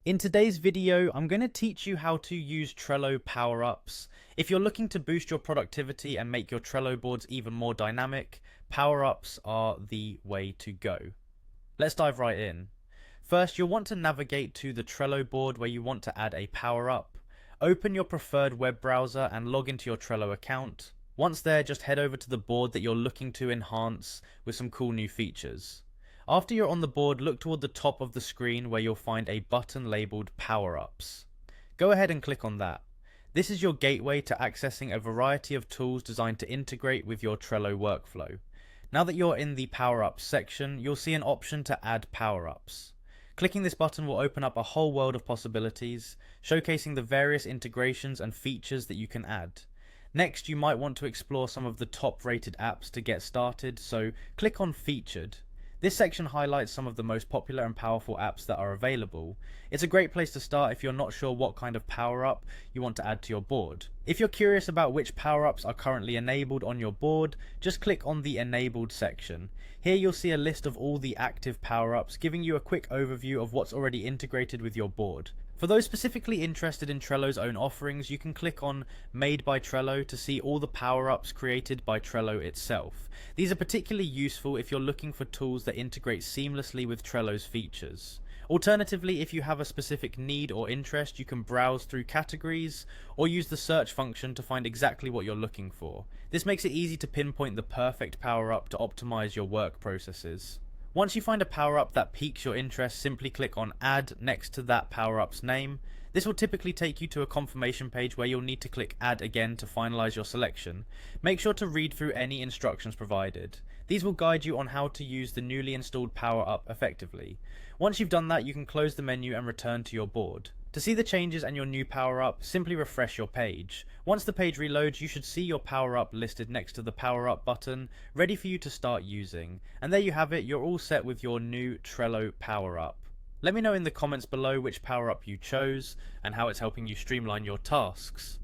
In today's video, I'm going to teach you how to use Trello power-ups. If you're looking to boost your productivity and make your Trello boards even more dynamic, power-ups are the way to go. Let's dive right in. First, you'll want to navigate to the Trello board where you want to add a power-up. Open your preferred web browser and log into your Trello account. Once there, just head over to the board that you're looking to enhance with some cool new features. After you're on the board, look toward the top of the screen where you'll find a button labeled Power-Ups. Go ahead and click on that. This is your gateway to accessing a variety of tools designed to integrate with your Trello workflow. Now that you're in the Power-Ups section, you'll see an option to add power-ups. Clicking this button will open up a whole world of possibilities, showcasing the various integrations and features that you can add. Next, you might want to explore some of the top-rated apps to get started, so click on Featured. This section highlights some of the most popular and powerful apps that are available. It's a great place to start if you're not sure what kind of power-up you want to add to your board. If you're curious about which power-ups are currently enabled on your board, just click on the Enabled section. Here you'll see a list of all the active power-ups, giving you a quick overview of what's already integrated with your board. For those specifically interested in Trello's own offerings, you can click on Made by Trello to see all the power-ups created by Trello itself. These are particularly useful if you're looking for tools that integrate seamlessly with Trello's features. Alternatively, if you have a specific need or interest, you can browse through categories or use the search function to find exactly what you're looking for. This makes it easy to pinpoint the perfect power-up to optimize your work processes. Once you find a power-up that piques your interest, simply click on Add next to that power-up's name. This will typically take you to a confirmation page where you'll need to click Add again to finalize your selection. Make sure to read through any instructions provided. These will guide you on how to use the newly installed power-up effectively. Once you've done that, you can close the menu and return to your board. To see the changes and your new power-up, simply refresh your page. Once the page reloads, you should see your power-up listed next to the power-up button, ready for you to start using. And there you have it, you're all set with your new Trello power-up. Let me know in the comments below which power-up you chose and how it's helping you streamline your tasks.